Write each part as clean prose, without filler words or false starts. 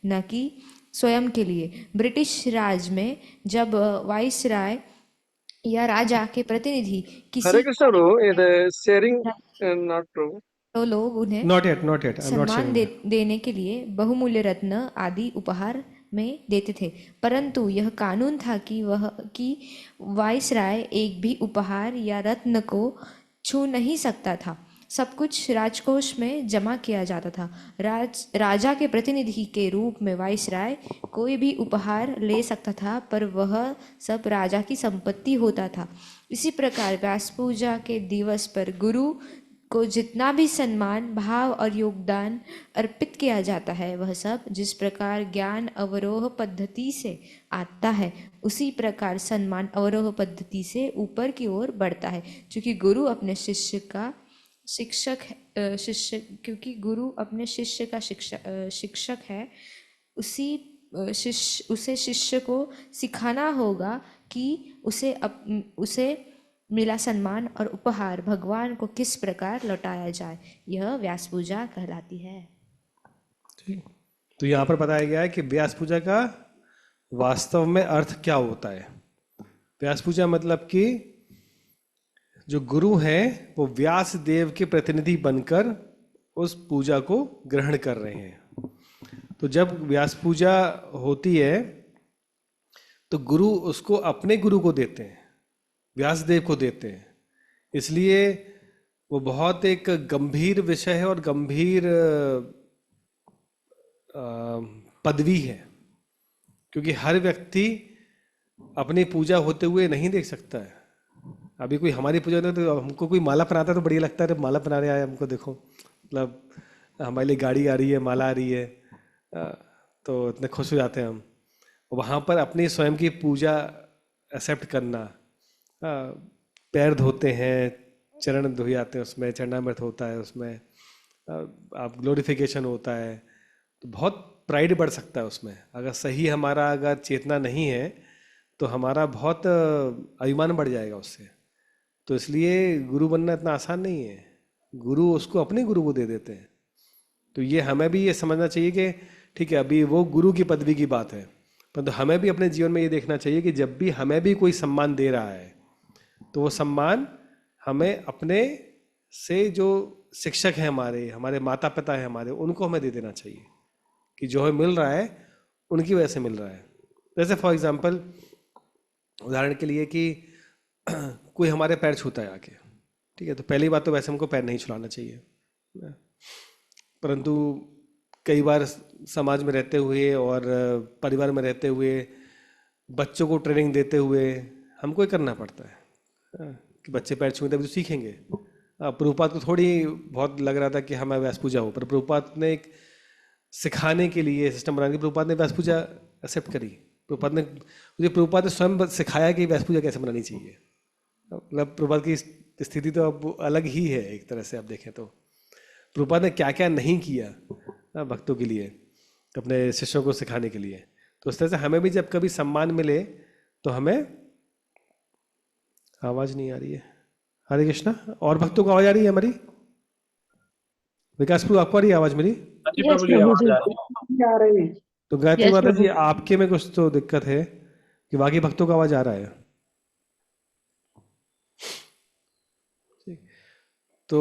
न कि स्वयं के लिए। ब्रिटिश राज में जब वाइसराय या राजा के प्रतिनिधि Hare किसी Krishna bro, the sharing not true. तो लोग उन्हें not yet, I'm not सम्मान sharing. देने के लिए बहुमूल्य रत्न आदि उपहार में देते थे, परंतु यह कानून था कि वाइसराय एक भी उपहार या रत्न को छू नहीं सकता था। सब कुछ राजकोष में जमा किया जाता था। राजा के प्रतिनिधि के रूप में वाइसराय कोई भी उपहार ले सकता था, पर वह सब राजा की संपत्ति होता था। इसी प्रकार व्यास पूजा के दिवस पर गुरु को जितना भी सम्मान, भाव और योगदान अर्पित किया जाता है, वह सब जिस प्रकार ज्ञान अवरोह पद्धति से आता है, उसी प्रकार सम्मान अवरोह पद्धति से ऊपर की ओर बढ़ता है। क्योंकि गुरु अपने शिष्य का शिक्षक है, उसे शिष्य को सिखाना होगा कि उसे मिला सम्मान और उपहार भगवान को किस प्रकार लौटाया जाए। यह व्यास पूजा कहलाती है। ठीक। तो यहाँ पर बताया गया है कि व्यास पूजा का वास्तव में अर्थ क्या होता है। व्यास पूजा मतलब कि जो गुरु हैं वो व्यास देव के प्रतिनिधि बनकर उस पूजा को ग्रहण कर रहे हैं। तो जब व्यास पूजा होती है तो गुरु उसको अपने गुरु को देते हैं, व्यास देव को देते हैं। इसलिए वो बहुत एक गंभीर विषय है और गंभीर पदवी है, क्योंकि हर व्यक्ति अपनी पूजा होते हुए नहीं देख सकता है। अभी कोई हमारी पूजा होती है तो हमको कोई माला पहनाता है तो बढ़िया लगता है, माला पहनाने आया हमको, देखो मतलब हमारे लिए गाड़ी आ रही है, माला आ रही है, तो इतने खुश हो जाते हैं हम। वहाँ पर अपनी स्वयं की पूजा एक्सेप्ट करना, पैर धोते हैं, चरण धोए जाते हैं, उसमें चरणामृत होता है, उसमें आप ग्लोरिफिकेशन होता है, तो बहुत प्राइड बढ़ सकता है उसमें। अगर सही हमारा अगर चेतना नहीं है तो हमारा बहुत अभिमान बढ़ जाएगा उससे। तो इसलिए गुरु बनना इतना आसान नहीं है, गुरु उसको अपने गुरु को दे देते हैं। तो ये हमें भी ये समझना चाहिए कि ठीक है अभी वो गुरु की पदवी की बात है, परंतु हमें भी अपने जीवन में ये देखना चाहिए कि जब भी हमें भी कोई सम्मान दे रहा है तो वो सम्मान हमें अपने से जो शिक्षक हैं, हमारे माता पिता हैं हमारे, उनको हमें दे देना चाहिए कि जो हमें मिल रहा है उनकी वजह से मिल रहा है। जैसे फॉर एग्जांपल, उदाहरण के लिए कि कोई हमारे पैर छूता है आके, ठीक है, तो पहली बात तो वैसे हमको पैर नहीं छुलाना चाहिए, परंतु कई बार समाज में रहते हुए और परिवार में रहते हुए बच्चों को ट्रेनिंग देते हुए हमको ही करना पड़ता है कि बच्चे पैर छूते तभी तो सीखेंगे। प्रभुपाद को थोड़ी बहुत लग रहा था कि हमें व्यास पूजा हो, पर प्रभुपाद ने एक सिखाने के लिए सिस्टम बनाने के, प्रभुपाद ने व्यास पूजा एक्सेप्ट करी। प्रभुपाद ने स्वयं सिखाया कि व्यास पूजा कैसे बनानी चाहिए। मतलब प्रभुपाद की स्थिति तो अब अलग ही है एक तरह से, आप देखें तो प्रभुपाद ने क्या क्या नहीं किया भक्तों के लिए, अपने शिष्यों को सिखाने के लिए। तो उस तरह से हमें भी जब कभी सम्मान मिले तो हमें, आवाज नहीं आ रही है, हरे कृष्णा, और भक्तों को आवाज आ रही है हमारी? विकास प्रभु आपको आ रही है आवाज मेरी? आ रही है। तो गायत्री माता जी आपके में कुछ तो दिक्कत है कि बाकी भक्तों का आवाज आ रहा है। तो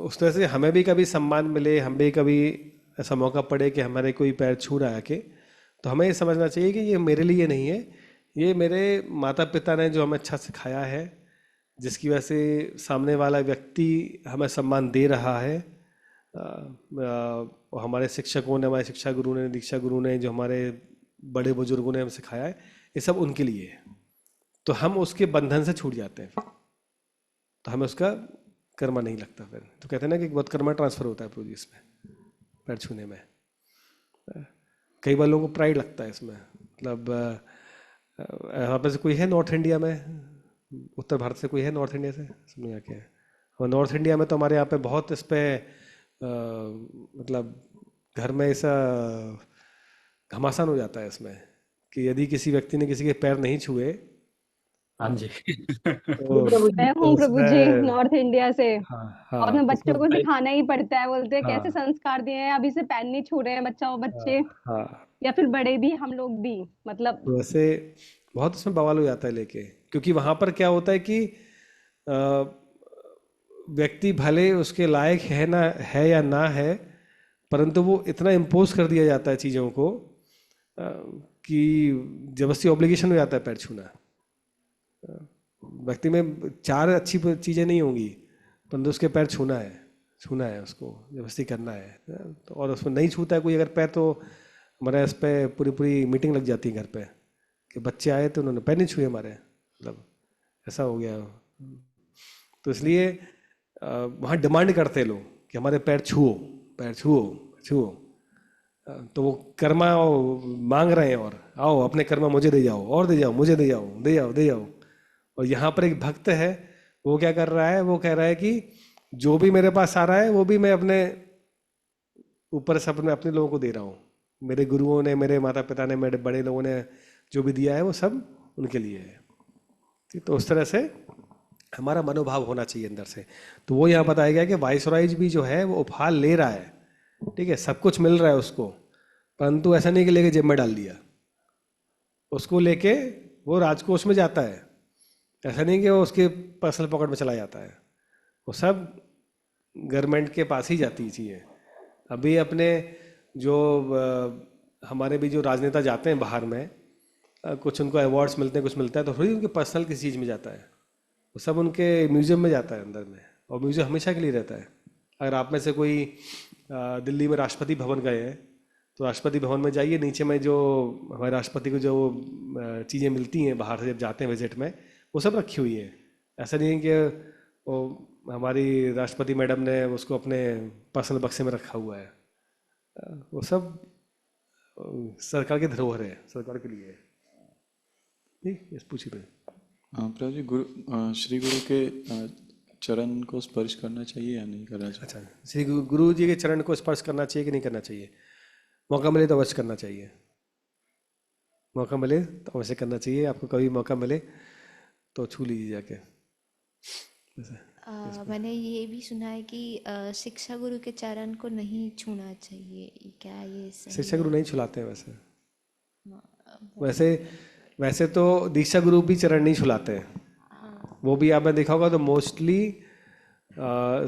उस तरह से हमें भी कभी सम्मान मिले, हम भी कभी ऐसा मौका पड़े कि हमारे कोई पैर छू रहा है के, तो हमें ये समझना चाहिए कि ये मेरे लिए नहीं है, ये मेरे माता पिता ने जो हमें अच्छा सिखाया है, जिसकी वजह से सामने वाला व्यक्ति हमें सम्मान दे रहा है। हमारे शिक्षकों ने, हमारे शिक्षा गुरु ने, दीक्षा गुरु ने, जो हमारे बड़े बुजुर्गों ने हमें सिखाया है, ये सब उनके लिए है। तो हम उसके बंधन से छूट जाते हैं, तो हमें उसका कर्मा नहीं लगता फिर। तो कहते हैं ना कि बहुत कर्मा ट्रांसफर होता है पूरी इसमें, पैर छूने में। कई बार लोगों को प्राइड लगता है इसमें। मतलब यहाँ पे से कोई है नॉर्थ इंडिया में, उत्तर भारत से कोई है नॉर्थ इंडिया से? समझ आ क्या है। और नॉर्थ इंडिया में तो हमारे यहाँ पे बहुत इस पर मतलब घर में ऐसा घमासान हो जाता है इसमें कि यदि किसी व्यक्ति ने किसी के पैर नहीं छुए हाँ जी। तो मैं तो हूँ प्रभु जी, उसमें नॉर्थ इंडिया से। हाँ और हाँ मैं तो बच्चों उसमें को सिखाना ही पड़ता है, बोलते हैं कैसे हाँ संस्कार दिए हैं, अभी से पेन नहीं छू रहे हैं बच्चे, हाँ या फिर बड़े भी, हम लोग भी, मतलब। तो वैसे बहुत उसमें बवाल हो जाता है लेके, क्योंकि वहां पर क्या होता है कि अ, व्यक्ति भले उसके लायक है ना है या ना है, परंतु वो इतना इम्पोज कर दिया जाता है चीज़ों को कि जबरदस्ती ऑब्लिगेशन हो जाता है पैर छूना। व्यक्ति में चार अच्छी चीज़ें नहीं होंगी, परंतु उसके पैर छूना है उसको, जबरदस्ती करना है। तो और उसमें नहीं छूता है कोई अगर पैर, तो हमारे इस पे पूरी पूरी मीटिंग लग जाती है घर पे कि बच्चे आए तो उन्होंने पैर नहीं छुए हमारे, मतलब ऐसा हो गया। तो इसलिए वहाँ डिमांड करते हैं लोग कि हमारे पैर छुओ, पैर छुओ, छुओ। तो वो कर्मा मांग रहे हैं, और आओ अपने कर्मा मुझे दे जाओ, और दे जाओ, मुझे दे जाओ, दे जाओ, दे जाओ। और यहाँ पर एक भक्त है, वो क्या कर रहा है, वो कह रहा है कि जो भी मेरे पास आ रहा है वो भी मैं अपने ऊपर से अपने अपने लोगों को दे रहा हूँ। मेरे गुरुओं ने, मेरे माता पिता ने, मेरे बड़े लोगों ने जो भी दिया है वो सब उनके लिए है। ठीक, तो उस तरह से हमारा मनोभाव होना चाहिए अंदर से। तो वो यहाँ बताया गया कि वाइसरॉय भी जो है वो उपहार ले रहा है, ठीक है, सब कुछ मिल रहा है उसको, परंतु ऐसा नहीं कि लेके जेब में डाल दिया, उसको लेके वो राजकोष में जाता है। ऐसा नहीं कि वो उसके पर्सनल पॉकेट में चला जाता है, वो सब गवर्नमेंट के पास ही जाती है चीज़ें। अभी अपने जो हमारे भी जो राजनेता जाते हैं बाहर में, कुछ उनको अवार्ड्स मिलते हैं, कुछ मिलता है, तो थोड़ी उनके पर्सनल किसी चीज़ में जाता है, वो सब उनके म्यूजियम में जाता है अंदर में, और म्यूजियम हमेशा के लिए रहता है। अगर आप में से कोई दिल्ली में राष्ट्रपति भवन गए हैं, तो राष्ट्रपति भवन में जाइए, नीचे में जो हमारे राष्ट्रपति को जो चीज़ें मिलती हैं बाहर से जब जाते हैं विजिट में, वो सब रखी हुई है। ऐसा नहीं है कि वो हमारी राष्ट्रपति मैडम ने उसको अपने पर्सनल बक्से में रखा हुआ है, वो सब सरकार की धरोहर है, सरकार के लिए है। ठीक, इस पूछी पे प्रभु जी, श्री गुरु के चरण को स्पर्श करना चाहिए या नहीं करना चाहिए? अच्छा, श्री गुरु जी के चरण को स्पर्श करना चाहिए कि नहीं करना चाहिए? मौका मिले तो अवश्य करना चाहिए, मौका मिले तो अवश्य करना चाहिए। आपको कभी मौका मिले तो छू लीजिए जाके। मैंने ये भी सुना है कि शिक्षा गुरु के चरण को नहीं छूना चाहिए, क्या ये सही शिक्षा है? गुरु नहीं छुलाते हैं वैसे वैसे तो दीक्षा गुरु भी चरण नहीं छुलाते हैं, वो भी आपने देखा होगा तो मोस्टली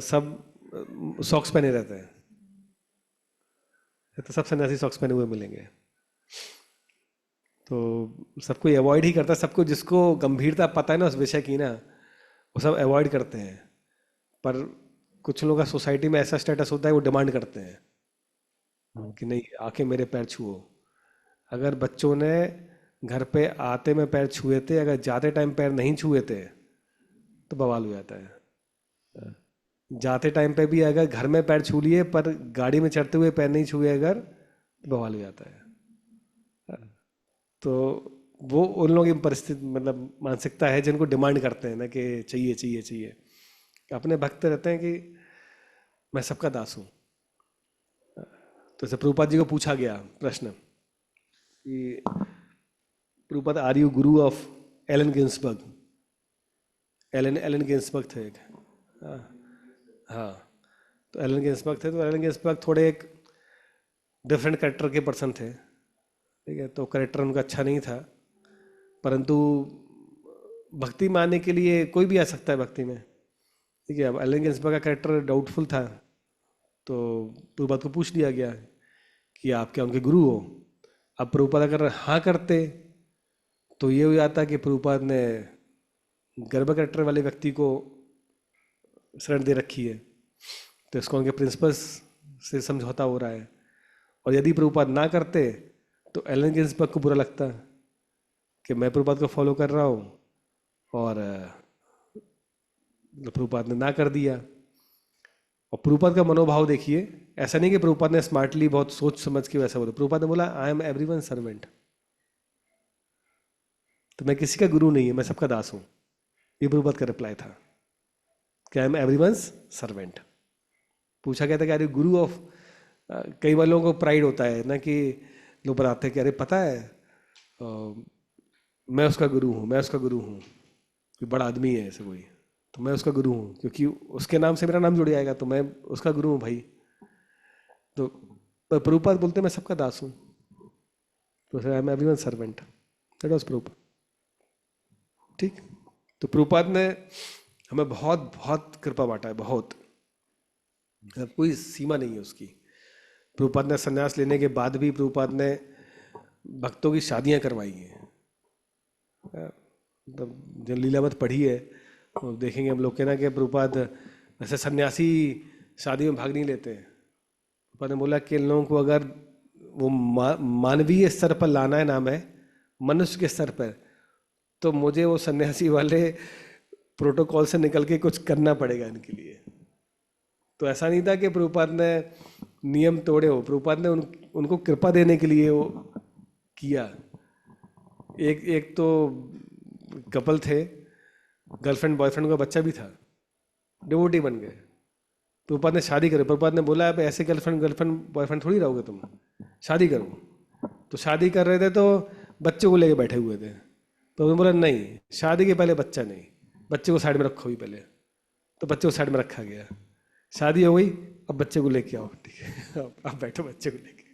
सब सॉक्स पहने रहते हैं, तो सब सन्यासी सॉक्स पहने हुए मिलेंगे। तो सबको अवॉइड ही करता है, सबको जिसको गंभीरता पता है ना उस विषय की ना, वो सब अवॉइड करते हैं। पर कुछ लोगों का सोसाइटी में ऐसा स्टेटस होता है, वो डिमांड करते हैं कि नहीं आके मेरे पैर छुओ। अगर बच्चों ने घर पे आते में पैर छुए थे, अगर जाते टाइम पैर नहीं छुए थे तो बवाल हो जाता है। जाते टाइम पे भी अगर घर में पैर छू लिए पर गाड़ी में चढ़ते हुए पैर नहीं छुए अगर, तो बवाल हो जाता है। तो वो उन लोगों की परिस्थिति, मतलब मानसिकता है जिनको डिमांड करते हैं ना कि चाहिए चाहिए चाहिए। अपने भक्त रहते हैं कि मैं सबका दास हूँ। तो जैसे प्रभुपाद जी को पूछा गया प्रश्न कि Prabhupada are you guru of Allen Ginsberg? Allen Ginsberg थे एक, हाँ, तो एलन गिन्सबर्ग थे। तो एलन गिन्सबर्ग थोड़े एक डिफरेंट करेक्टर के पर्सन थे, ठीक है, तो करेक्टर उनका अच्छा नहीं था, परंतु भक्ति मानने के लिए कोई भी आ सकता है भक्ति में, ठीक है। अब एलन गिन्सबर्ग का करेक्टर डाउटफुल था, तो प्रभुपाद को पूछ लिया गया कि आप क्या उनके गुरु हो? अब प्रभुपाद अगर हाँ करते तो ये हो जाता कि प्रभुपाद ने गर्भ करेक्टर वाले व्यक्ति को शरण दे रखी है, तो इसको उनके प्रिंसिपल्स से समझौता हो रहा है। और यदि प्रभुपाद ना करते तो एलन गिन्सबर्ग को बुरा लगता कि मैं प्रभुपाद को फॉलो कर रहा हूँ और प्रभुपाद ने ना कर दिया। और प्रभुपाद का मनोभाव देखिए, ऐसा नहीं कि प्रभुपाद ने स्मार्टली बहुत सोच समझ के वैसा बोला। प्रभुपाद ने बोला आई एम एवरीवन सर्वेंट, तो मैं किसी का गुरु नहीं है, मैं सबका दास हूँ। ये प्रभुपाद का रिप्लाई था कि आई एम एवरीवन्स सर्वेंट। पूछा गया था कि अरे गुरु ऑफ, कई बार लोगों को प्राइड होता है ना कि लोग बताते हैं कि अरे पता है मैं उसका गुरु हूँ, मैं उसका गुरु हूँ। कोई बड़ा आदमी है ऐसे कोई, तो मैं उसका गुरु हूँ, क्योंकि उसके नाम से मेरा नाम जुड़ जाएगा, तो मैं उसका गुरु हूँ भाई। तो पर प्रभुपाद बोलते मैं सबका दास हूँ, तो I am everyone servant, that was Prabhupada. ठीक, तो प्रभुपाद ने हमें बहुत बहुत कृपा बांटा है, बहुत, अब कोई सीमा नहीं है उसकी। प्रभुपाद ने संन्यास लेने के बाद भी प्रभुपाद ने भक्तों की शादियां करवाई हैं। मतलब जब लीलावत पढ़ी है तो देखेंगे हम लोग के ना कि प्रभुपाद ऐसे सन्यासी शादी में भाग नहीं लेते हैं। प्रभुपाद ने बोला कि इन लोगों को अगर वो मानवीय स्तर पर लाना है, नाम है मनुष्य के स्तर पर, तो मुझे वो सन्यासी वाले प्रोटोकॉल से निकल के कुछ करना पड़ेगा इनके लिए। तो ऐसा नहीं था कि प्रभुपाद ने नियम तोड़े हो, प्रभुपाद ने उनको कृपा देने के लिए वो किया। एक तो कपल थे, गर्लफ्रेंड बॉयफ्रेंड का बच्चा भी था, डिवोटी बन गए। प्रभुपाद ने शादी करी, प्रभुपाद ने बोला अब ऐसे गर्लफ्रेंड बॉयफ्रेंड थोड़ी रहोगे तुम, शादी करो। तो शादी कर रहे थे तो बच्चे को लेके बैठे हुए थे, तो उन्होंने बोला नहीं, शादी के पहले बच्चा नहीं, बच्चे को साइड में रखो ही पहले। तो बच्चे को साइड में रखा गया, शादी हो गई, अब बच्चे को लेके आओ, ठीक है अब बैठो बच्चे को लेके।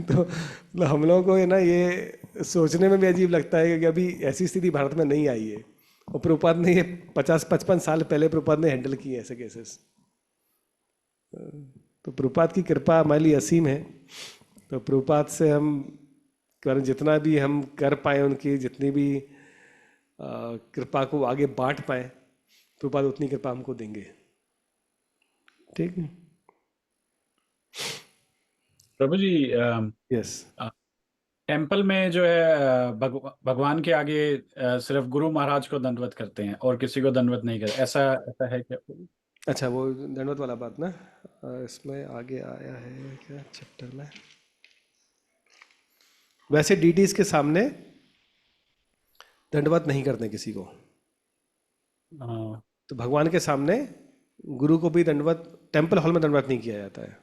तो हम लोगों को है ना, ये सोचने में भी अजीब लगता है कि अभी ऐसी स्थिति भारत में नहीं आई है, और प्रभुपाद ने ये 50-55 साल पहले प्रभुपाद ने हैंडल किए ऐसे केसेस। तो प्रभुपाद की कृपा हमारे लिए असीम है। तो प्रभुपाद से हम जितना भी हम कर पाए, उनकी जितनी भी कृपा को आगे बांट पाए, प्रभुपाद उतनी कृपा हमको देंगे। ठीक है प्रभु जी, यस। टेम्पल में जो है भगवान के आगे सिर्फ गुरु महाराज को दंडवत करते हैं और किसी को दंडवत नहीं करते, ऐसा ऐसा है क्या? अच्छा, वो दंडवत वाला बात ना, इसमें आगे आया है क्या चैप्टर में? वैसे डीटीज के सामने दंडवत नहीं करते किसी को। तो भगवान के सामने गुरु को भी दंडवत, टेम्पल हॉल में दंडवत नहीं किया जाता है।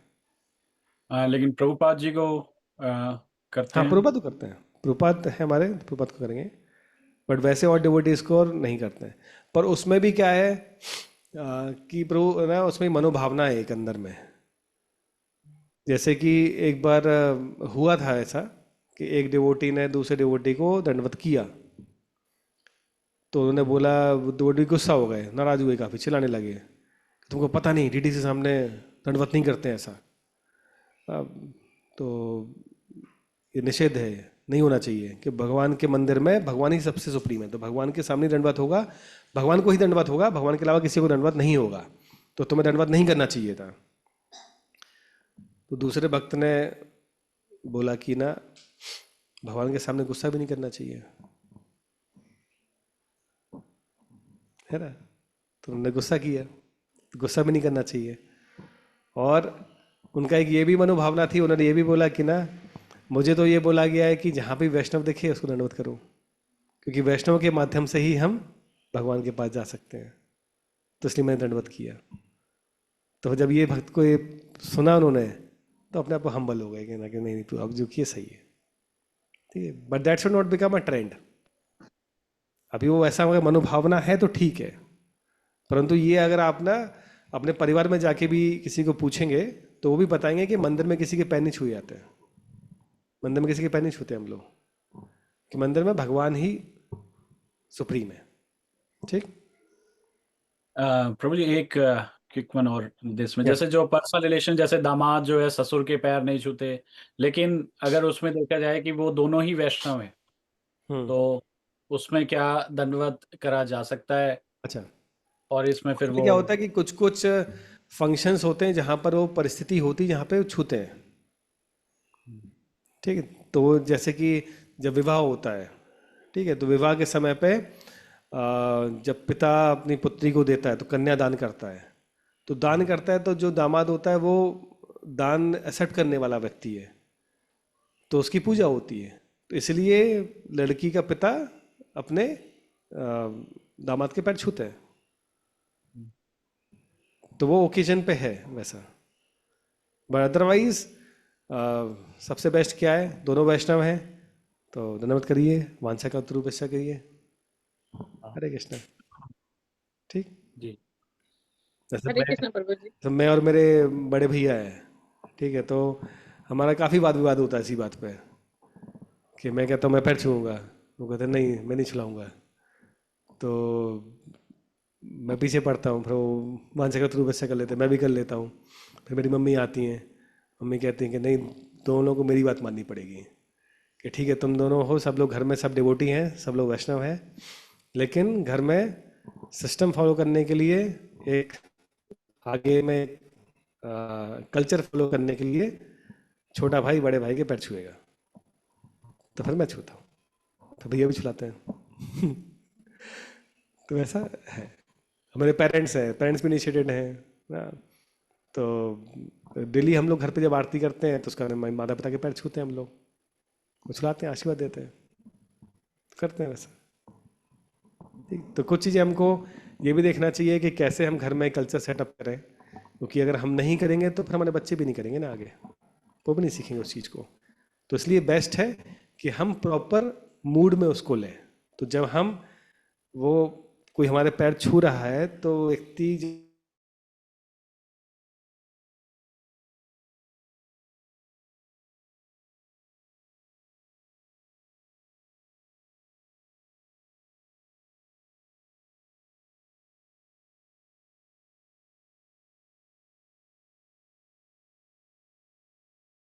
लेकिन प्रभुपाद जी को करते हाँ, हैं। प्रभुपाद तो करते हैं, प्रभुपाद है हमारे, प्रभुपाद को करेंगे, बट वैसे और डिवोटीज को और नहीं करते हैं। पर उसमें भी क्या है कि प्रभु ना, उसमें मनोभावना है एक अंदर में। जैसे कि एक बार हुआ था ऐसा कि एक डिवोटी ने दूसरे डिवोटी को दंडवत किया, तो उन्होंने बोला, डिवोटी गुस्सा हो गए, नाराज हुए, काफ़ी चिल्लाने लगे, तुमको पता नहीं डीटी के सामने दंडवत नहीं करते ऐसा। तो ये निषेध है, नहीं होना चाहिए कि भगवान के मंदिर में भगवान ही सबसे सुप्रीम है, तो भगवान के सामने दंडवत होगा, भगवान को ही दंडवत होगा, भगवान के अलावा किसी को दंडवत नहीं होगा, तो तुम्हें दंडवत नहीं करना चाहिए था। तो दूसरे भक्त ने बोला कि ना, भगवान के सामने गुस्सा भी नहीं करना चाहिए, है ना। तो उन्होंने गुस्सा किया, गुस्सा भी नहीं करना चाहिए। और उनका एक ये भी मनोभावना थी, उन्होंने ये भी बोला कि ना, मुझे तो ये बोला गया है कि जहाँ भी वैष्णव दिखे उसको दंडवत करो, क्योंकि वैष्णव के माध्यम से ही हम भगवान के पास जा सकते हैं, तो इसलिए मैंने दंडवत किया। तो जब ये भक्त को ये सुना उन्होंने, तो अपने आप को हम्बल हो गए कि ना, कि नहीं तो अब जो किए सही है, ठीक है, but that should not become a trend. अभी वो ऐसा अगर मनोभावना है तो ठीक है, परंतु ये अगर आप ना अपने परिवार में जाके भी किसी को पूछेंगे तो वो भी बताएंगे कि मंदिर में किसी के पैर नहीं छुए जाते हैं, मंदिर में किसी के पैर नहीं छूते हम लोग, कि मंदिर में भगवान ही सुप्रीम है। ठीक। प्रभु जी, एक क्विक वन और देश में, जैसे जो पर्सनल रिलेशन, जैसे दामाद जो है ससुर के पैर नहीं छूते, लेकिन अगर उसमें देखा जाए कि वो दोनों ही वैष्णव हैं, तो उसमें क्या दंडवत करा जा सकता है? अच्छा, और इसमें फिर वो क्या होता है कि कुछ कुछ फंक्शंस होते हैं जहाँ पर वो परिस्थिति होती है जहाँ पे वो छूते हैं, ठीक है। तो जैसे कि जब विवाह होता है, ठीक है, तो विवाह के समय पे जब पिता अपनी पुत्री को देता है तो कन्यादान करता है, तो दान करता है, तो जो दामाद होता है वो दान एक्सेप्ट करने वाला व्यक्ति है, तो उसकी पूजा होती है, तो इसलिए लड़की का पिता अपने दामाद के पैर छूते हैं, तो वो ओकेजन पे है वैसा। बट अदरवाइज सबसे बेस्ट क्या है, दोनों वैष्णव हैं तो दंडवत करिए, वांछा का उत्तरूपेक्षा करिए। हरे कृष्ण। ठीक। जी। जैसे हरे कृष्ण प्रभु जी। तो मैं और मेरे बड़े भैया है, ठीक है, तो हमारा काफ़ी वाद विवाद होता है इसी बात पे कि मैं कहता हूँ मैं पैर छूऊंगा, वो कहते हैं नहीं मैं नहीं छुलाऊंगा, तो मैं पीछे पड़ता हूँ, फिर वो मानसिक रूप बच्चा कर लेते हैं, मैं भी कर लेता हूँ। फिर मेरी मम्मी आती हैं, मम्मी कहती हैं कि नहीं दोनों को मेरी बात माननी पड़ेगी, कि ठीक है तुम दोनों हो, सब लोग घर में सब डिवोटी हैं, सब लोग वैष्णव हैं, लेकिन घर में सिस्टम फॉलो करने के लिए एक आगे में कल्चर फॉलो करने के लिए छोटा भाई बड़े भाई के पैर छुएगा, तो फिर मैं छूता हूँ, तो भैया भी छुलाते हैं। तो ऐसा है, हमारे पेरेंट्स हैं, पेरेंट्स भी इनिशिएटेड हैं ना, तो डेली हम लोग घर पे जब आरती करते हैं तो उसका माता पिता के पैर छूते हैं, हम लोग वो छुलाते हैं, आशीर्वाद देते हैं, करते हैं वैसा। ठीक, तो कुछ चीज़ें हमको ये भी देखना चाहिए कि कैसे हम घर में कल्चर सेटअप करें, क्योंकि अगर हम नहीं करेंगे तो फिर हमारे बच्चे भी नहीं करेंगे ना, आगे वो भी नहीं सीखेंगे उस चीज़ को। तो इसलिए बेस्ट है कि हम प्रॉपर मूड में उसको लें। तो जब हम वो कोई हमारे पैर छू रहा है तो व्यक्ति